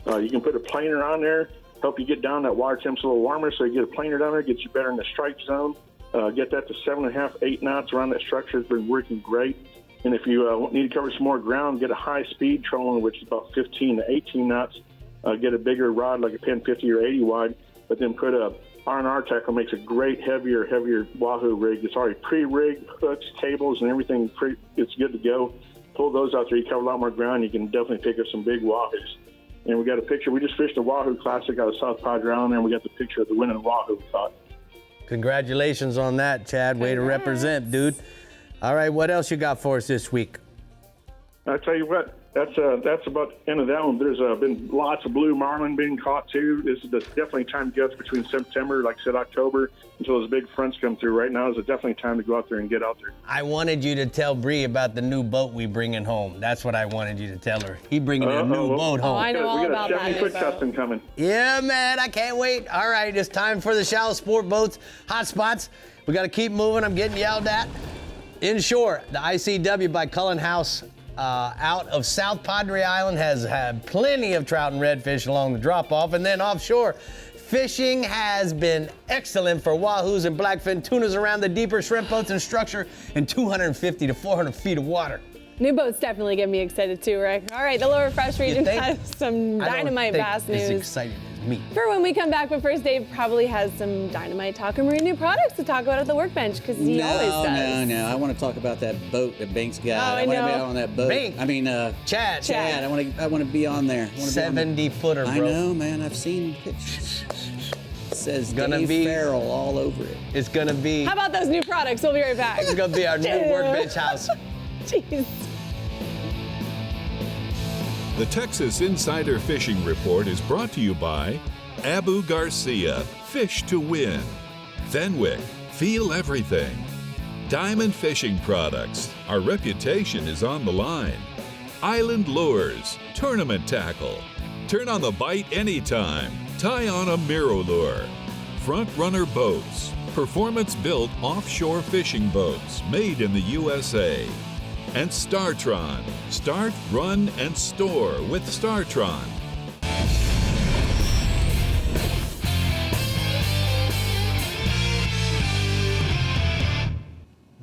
Speaker 5: You can put a planer on there, help you get down. That water temp's a little warmer, so you get a planer down there, gets you better in the strike zone. Get that to 7.5, 8 knots around that structure. It's been working great. And if you need to cover some more ground, get a high-speed trolling, which is about 15 to 18 knots. Get a bigger rod like a Penn 50 or 80 wide, but then put a R&R tackle. Makes a great heavier wahoo rig. It's already pre-rigged, hooks, cables, and everything. It's good to go. Pull those out there. You cover a lot more ground. You can definitely pick up some big wahoos. And we got a picture. We just fished a Wahoo Classic out of South Padre Island, and we got the picture of the winning wahoo we caught.
Speaker 2: Congratulations on that, Chad. Way to represent, dude. All right, what else you got for us this week?
Speaker 5: I'll tell you what, that's about the end of that one. There's been lots of blue marlin being caught too. This is definitely time to go between September, like I said, October, until those big fronts come through. Right now is definitely time to go out there and get out there. I wanted you to tell Brie about the new boat we bringing home. That's what I wanted you to tell her. He bringing a new boat home.
Speaker 1: I know all about that.
Speaker 5: We got a 70-foot custom coming.
Speaker 2: Yeah, man, I can't wait. All right, it's time for the shallow sport boats, hot spots. We got to keep moving. I'm getting yelled at. Inshore, the ICW by Cullen House out of South Padre Island has had plenty of trout and redfish along the drop-off. And then offshore, fishing has been excellent for wahoos and blackfin tunas around the deeper shrimp boats and structure in 250 to 400 feet of water.
Speaker 1: New boats definitely get me excited too, Rick. All right, the lower fresh region has some dynamite bass news.
Speaker 2: As exciting as me.
Speaker 1: For when we come back, but first Dave probably has some dynamite talk and new products to talk about at the workbench, because he always does.
Speaker 4: No. I want to talk about that boat that Banks got.
Speaker 1: I
Speaker 4: want to be on that boat.
Speaker 2: Bank.
Speaker 4: I mean,
Speaker 2: Chad.
Speaker 4: I want to be on there.
Speaker 2: 70-footer, bro.
Speaker 4: I know, man. I've seen pictures. It says Dave Farrell all over it.
Speaker 2: It's gonna be.
Speaker 1: How about those new products? We'll be right back.
Speaker 2: It's gonna be our new workbench house.
Speaker 1: Jeez.
Speaker 3: The Texas Insider Fishing Report is brought to you by Abu Garcia, Fish to Win. Fenwick, Feel Everything. Diamond Fishing Products, our reputation is on the line. Island Lures, Tournament Tackle. Turn on the bite anytime. Tie on a Miro lure. Front Runner Boats, performance-built offshore fishing boats made in the USA. And Startron, start, run, and store with Startron.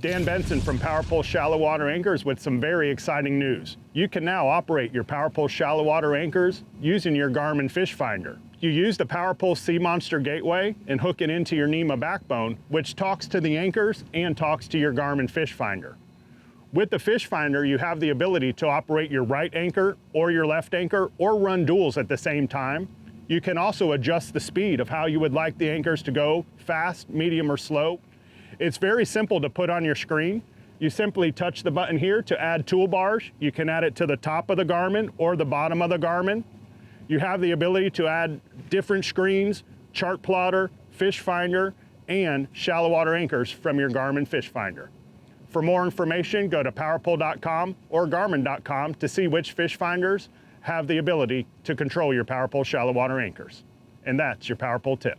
Speaker 9: Dan Benson from Power Pole Shallow Water Anchors with some very exciting news. You can now operate your Power Pole Shallow Water Anchors using your Garmin Fish Finder. You use the Power Pole Sea Monster Gateway and hook it into your NEMA backbone, which talks to the anchors and talks to your Garmin Fish Finder. With the Fish Finder, you have the ability to operate your right anchor or your left anchor or run duals at the same time. You can also adjust the speed of how you would like the anchors to go, fast, medium, or slow. It's very simple to put on your screen. You simply touch the button here to add toolbars. You can add it to the top of the Garmin or the bottom of the Garmin. You have the ability to add different screens, chart plotter, fish finder, and shallow water anchors from your Garmin fish finder. For more information, go to powerpole.com or garmin.com to see which fish finders have the ability to control your PowerPole shallow water anchors. And that's your PowerPole tip.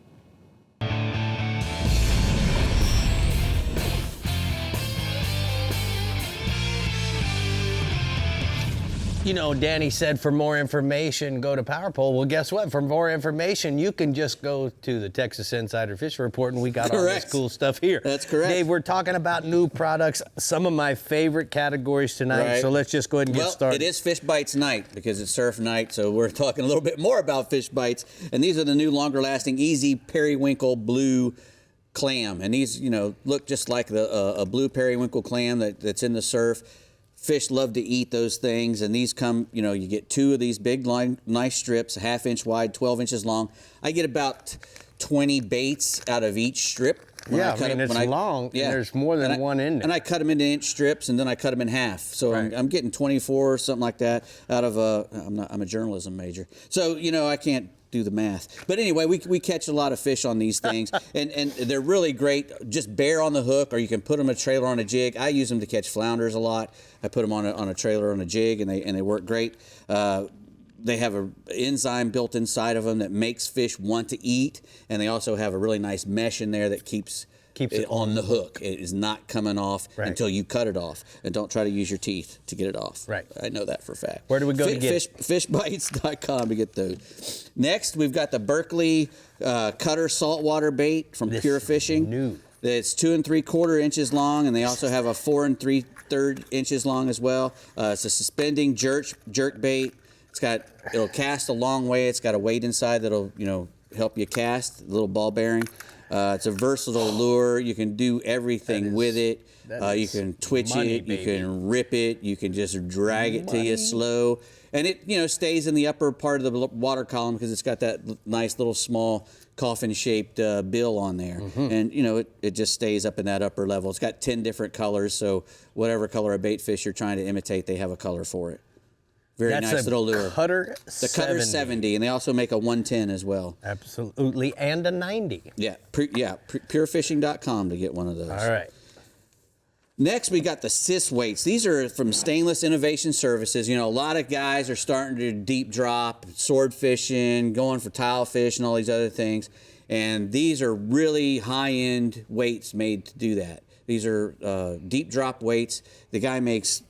Speaker 2: You know, Danny said for more information, go to PowerPole. Well, guess what? For more information, you can just go to the Texas Insider Fishing Report, and we got all this cool stuff here.
Speaker 4: That's correct.
Speaker 2: Dave, we're talking about new products, some of my favorite categories tonight,
Speaker 4: Right.
Speaker 2: so let's just go ahead and get started.
Speaker 4: It is Fish Bites night because it's surf night, so we're talking a little bit more about Fish Bites. And these are the new longer-lasting, easy periwinkle blue clam. And these, you know, look just like a blue periwinkle clam that's in the surf. Fish love to eat those things, and these come, you know, you get 2 of these big, nice strips, a 1/2 inch wide, 12 inches long. I get about 20 baits out of each strip.
Speaker 2: Yeah, I mean, it's long, and there's more than one in there.
Speaker 4: And I cut them into inch strips, and then I cut them in half. So
Speaker 2: Right.
Speaker 4: I'm getting 24 or something like that out of I'm a journalism major. So, you know, I can't do the math. But anyway, we catch a lot of fish on these things, and they're really great. Just bare on the hook, or you can put them in a trailer on a jig. I use them to catch flounders a lot. I put them on a trailer on a jig, and they work great. They have an enzyme built inside of them that makes fish want to eat, and they also have a really nice mesh in there that keeps it on the hook. It is not coming off until you cut it off. And don't try to use your teeth to get it off.
Speaker 2: Right.
Speaker 4: I know that for a fact.
Speaker 2: Where do we go to get it?
Speaker 4: Fishbites.com to get those. Next, we've got the Berkeley Cutter saltwater bait from Pure Fishing.
Speaker 2: New.
Speaker 4: It's 2 3/4 inches long, and they also have a 4 3/3 inches long as well. It's a suspending jerk bait. It'll cast a long way. It's got a weight inside that'll, you know, help you cast, a little ball bearing. It's a versatile lure. You can do everything with it. You can twitch it. You can rip it. You can just drag it to you slow. And it, you know, stays in the upper part of the water column because it's got that nice little small coffin-shaped bill on there. And, you know, it just stays up in that upper level. It's got 10 different colors, so whatever color of bait fish you're trying to imitate, they have a color for it. Very nice little lure.
Speaker 2: Cutter
Speaker 4: The Cutter 70, and they also make a 110 as well.
Speaker 2: Absolutely, and a 90.
Speaker 4: Yeah, purefishing.com to get one of those.
Speaker 2: All right.
Speaker 4: Next, we got the Sis weights. These are from Stainless Innovation Services. You know, a lot of guys are starting to deep drop, sword fishing, going for tile fish, and all these other things. And these are really high-end weights made to do that. These are deep drop weights. The guy makes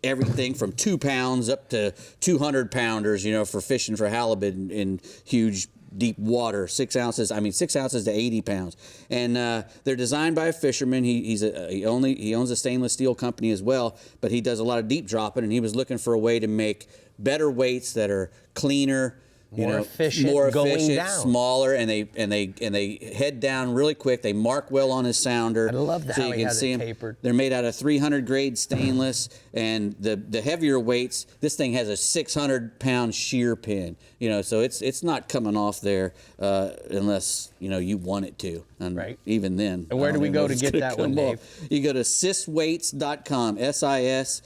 Speaker 4: everything from 2 pounds up to 200 pounders, you know, for fishing for halibut in huge deep water. 6 ounces to 80 pounds. And they're designed by a fisherman. He owns a stainless steel company as well, but he does a lot of deep dropping, and he was looking for a way to make better weights that are cleaner, more efficient,
Speaker 2: going down.
Speaker 4: smaller, and they head down really quick. They mark well on his sounder.
Speaker 2: I love that.
Speaker 4: So
Speaker 2: how
Speaker 4: you
Speaker 2: he
Speaker 4: can
Speaker 2: has
Speaker 4: see
Speaker 2: it
Speaker 4: them.
Speaker 2: tapered.
Speaker 4: They're made out of 300 grade stainless, and the heavier weights. This thing has a 600-pound shear pin. You know, so it's not coming off there unless you want it to. And even then.
Speaker 2: And where do we go to get that one, Dave?
Speaker 4: You go to sisweights.com. SIS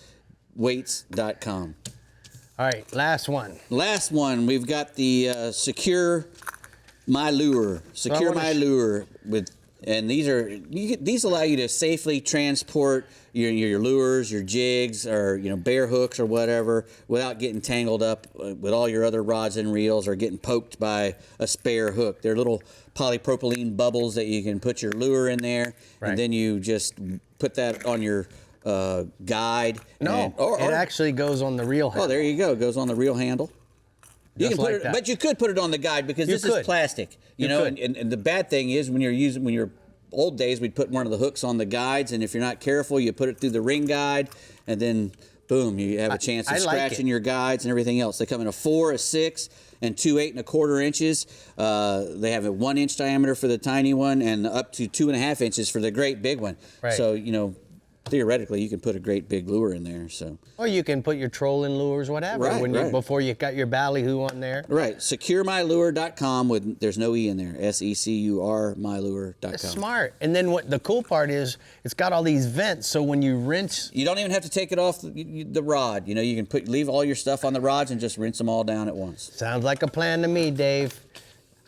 Speaker 4: weights.com.
Speaker 2: All right, last one.
Speaker 4: Last one, we've got the Secure My Lure. Secure My Lure and these allow you to safely transport your lures, your jigs, or bear hooks or whatever without getting tangled up with all your other rods and reels or getting poked by a spare hook. They're little polypropylene bubbles that you can put your lure in there, and then you just put that on your guide.
Speaker 2: No, it actually goes on the reel handle.
Speaker 4: Oh, there you go. It goes on the reel handle. You can put it, but you could put it on the guide because this is plastic. And the bad thing is when you're old days, we'd put one of the hooks on the guides, and if you're not careful, you put it through the ring guide, and then boom, you have a chance of scratching your guides and everything else. They come in a 4, a 6, and 2 8.25 inches. They have a 1 inch diameter for the tiny one, and up to 2.5 inches for the great big one.
Speaker 2: Right.
Speaker 4: So theoretically, you can put a great big lure in there. So.
Speaker 2: Or you can put your trolling lures, whatever, before you got your ballyhoo on there.
Speaker 4: Right. SecureMyLure.com there's no E in there. SECUR mylure.com.
Speaker 2: That's smart. And then what the cool part is, it's got all these vents, so when you rinse,
Speaker 4: you don't even have to take it off the rod. You can leave all your stuff on the rods and just rinse them all down at once.
Speaker 2: Sounds like a plan to me, Dave.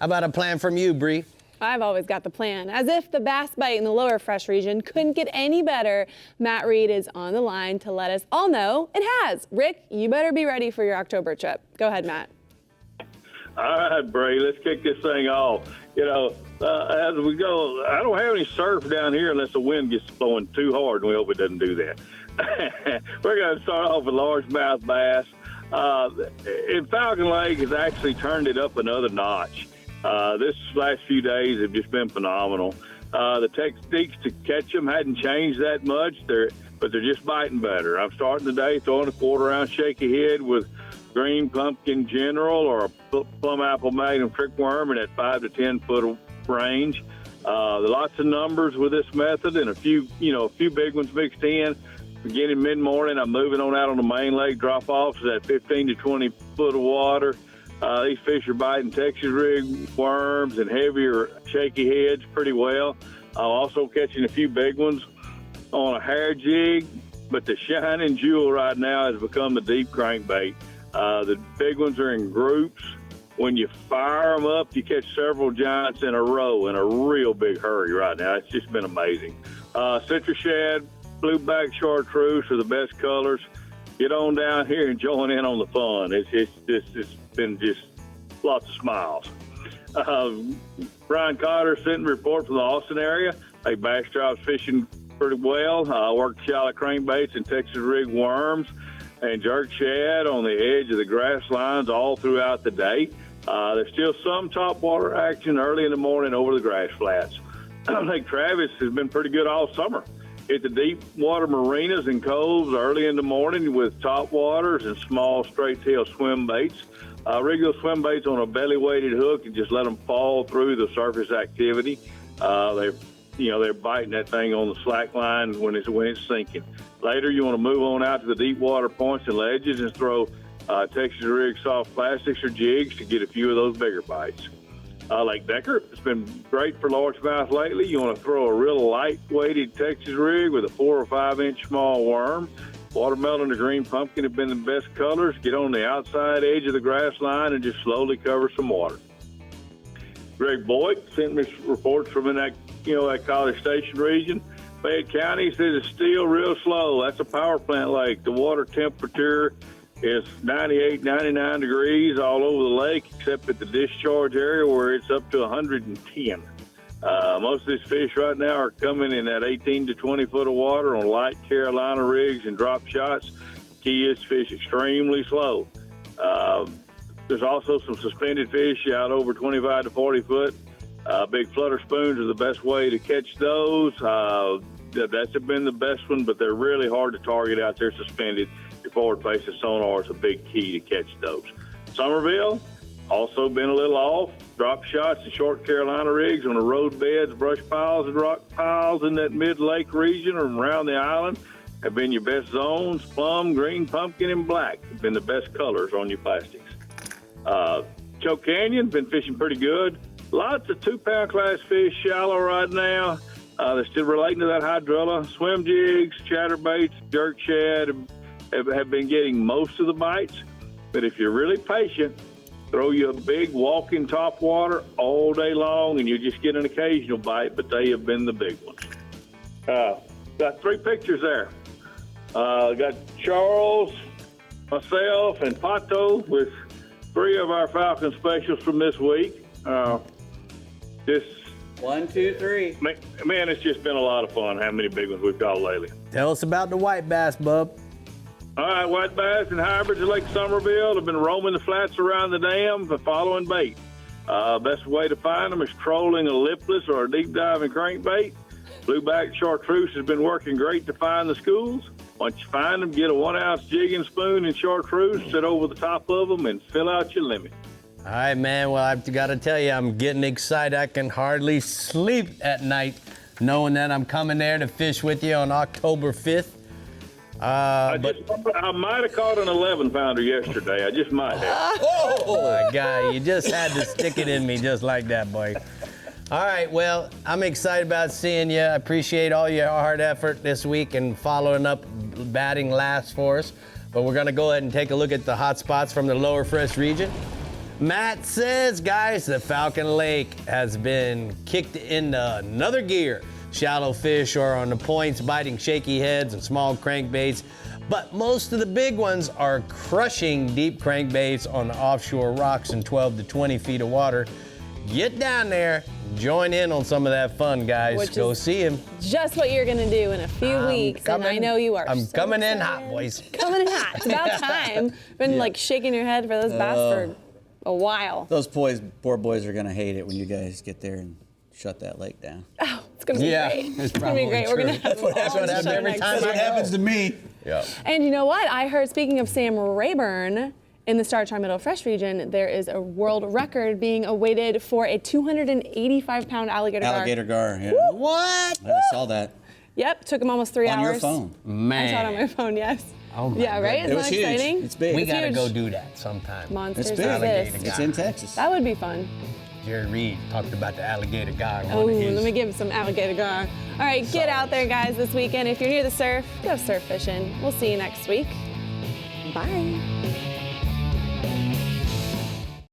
Speaker 2: How about a plan from you, Brie?
Speaker 1: I've always got the plan. As if the bass bite in the lower fresh region couldn't get any better, Matt Reed is on the line to let us all know it has. Rick, you better be ready for your October trip. Go ahead, Matt.
Speaker 5: All right, Brie, let's kick this thing off. As we go, I don't have any surf down here unless the wind gets blowing too hard, and we hope it doesn't do that. We're going to start off with largemouth bass. In Falcon Lake has actually turned it up another notch. This last few days have just been phenomenal. The techniques to catch them hadn't changed that much, but they're just biting better. I'm starting today throwing a quarter-ounce shaky head with green pumpkin general or a plum apple magnum trickworm in that 5 to 10 foot range. Lots of numbers with this method and a few big ones mixed in. Beginning mid-morning, I'm moving on out on the main lake drop-offs at 15 to 20 foot of water. These fish are biting Texas rig worms and heavier shaky heads pretty well. I'm also catching a few big ones on a hair jig, but the shining jewel right now has become the deep crankbait. The big ones are in groups. When you fire them up, you catch several giants in a row in a real big hurry right now. It's just been amazing. Citrus shad, blueback chartreuse are the best colors. Get on down here and join in on the fun. It's been just lots of smiles. Brian Cotter sent a report from the Austin area. Hey, bass trout's fishing pretty well. Worked shallow crankbaits and Texas rig worms and jerk shad on the edge of the grass lines all throughout the day. There's still some topwater action early in the morning over the grass flats. Lake Travis has been pretty good all summer. Hit the deep water marinas and coves early in the morning with topwaters and small straight tail swim baits. Rig those swim baits on a belly weighted hook and just let them fall through the surface activity. They're biting that thing on the slack line when it's sinking. Later, you want to move on out to the deep water points and ledges and throw Texas rig soft plastics or jigs to get a few of those bigger bites. Lake Decker, it's been great for largemouth lately. You want to throw a real light-weighted Texas rig with a 4 or 5 inch small worm. Watermelon or green pumpkin have been the best colors. Get on the outside edge of the grass line and just slowly cover some water. Greg Boyd sent me reports from in that College Station region. Fayette County says it's still real slow. That's a power plant lake. The water temperature is 98, 99 degrees all over the lake, except at the discharge area where it's up to 110. Most of these fish right now are coming in at 18 to 20 foot of water on light Carolina rigs and drop shots. Key is to fish extremely slow. There's also some suspended fish out over 25 to 40 foot. Big flutter spoons are the best way to catch those. That's been the best one, but they're really hard to target out there suspended. Your forward-facing sonar is a big key to catch those. Somerville, also been a little off. Drop shots and short Carolina rigs on the road beds, brush piles, and rock piles in that mid-lake region or around the island have been your best zones. Plum, green, pumpkin, and black have been the best colors on your plastics. Choke Canyon, been fishing pretty good. Lots of 2-pound class fish shallow right now. They're still relating to that hydrilla. Swim jigs, chatterbaits, jerk shad have been getting most of the bites. But if you're really patient, throw you a big walking top water all day long and you just get an occasional bite, but they have been the big ones. Got 3 pictures there. Got Charles, myself, and Pato with 3 of our Falcon specials from this week. Just
Speaker 4: 1, 2, 3.
Speaker 5: Man, it's just been a lot of fun how many big ones we've caught lately.
Speaker 2: Tell us about the white bass, bub.
Speaker 5: All right, white bass and hybrids at Lake Somerville have been roaming the flats around the dam for following bait. Best way to find them is trolling a lipless or a deep diving crankbait. Blueback chartreuse has been working great to find the schools. Once you find them, get a 1-ounce jigging spoon and chartreuse, sit over the top of them, and fill out your limit.
Speaker 2: All right, man. Well, I've got to tell you, I'm getting excited. I can hardly sleep at night knowing that I'm coming there to fish with you on October 5th.
Speaker 5: I might have caught an 11-pounder yesterday. I just might have.
Speaker 2: Oh, my God. You just had to stick it in me just like that, boy. All right. Well, I'm excited about seeing you. I appreciate all your hard effort this week and following up batting last for us. But we're going to go ahead and take a look at the hot spots from the lower fresh region. Matt says, guys, the Falcon Lake has been kicked into another gear. Shallow fish are on the points, biting shaky heads and small crankbaits, but most of the big ones are crushing deep crankbaits on the offshore rocks in 12 to 20 feet of water. Get down there, join in on some of that fun, guys. Go see him.
Speaker 1: Just what you're gonna do in a few weeks, and I know you are.
Speaker 2: I'm
Speaker 1: so
Speaker 2: coming in
Speaker 1: excited.
Speaker 2: hot, boys.
Speaker 1: Coming in hot. It's about time. Been like shaking your head for those bass for a while.
Speaker 4: Those poor boys are going to hate it when you guys get there and shut that lake down.
Speaker 1: Oh, it's gonna be great.
Speaker 2: it's
Speaker 1: It's gonna
Speaker 2: probably
Speaker 1: be great. We're
Speaker 2: true.
Speaker 1: gonna have
Speaker 2: That's what happens every time.
Speaker 4: That's what happens to me.
Speaker 2: Yeah.
Speaker 1: And you know what? I heard, speaking of Sam Rayburn, in the Star Tri-Middle Fresh region, there is a world record being awaited for a 285-pound alligator gar.
Speaker 4: Alligator gar, yeah.
Speaker 2: What?
Speaker 4: I saw that.
Speaker 1: Yep, took him almost 3 hours.
Speaker 4: On your phone.
Speaker 2: Man.
Speaker 1: I saw it on my phone, yes.
Speaker 2: Oh my
Speaker 1: yeah, right?
Speaker 2: goodness.
Speaker 1: Isn't
Speaker 4: It was
Speaker 1: that
Speaker 4: huge.
Speaker 1: exciting?
Speaker 4: It's big.
Speaker 2: We
Speaker 1: It's
Speaker 2: gotta
Speaker 1: huge.
Speaker 2: go do that sometime.
Speaker 1: Monsters
Speaker 4: It's big.
Speaker 1: exist.
Speaker 4: It's in Texas.
Speaker 1: That would be fun.
Speaker 2: Jerry Reed talked about the alligator guy.
Speaker 1: Oh, let me give him some alligator gar. All right, get out there, guys, this weekend. If you're near the surf, go surf fishing. We'll see you next week. Bye.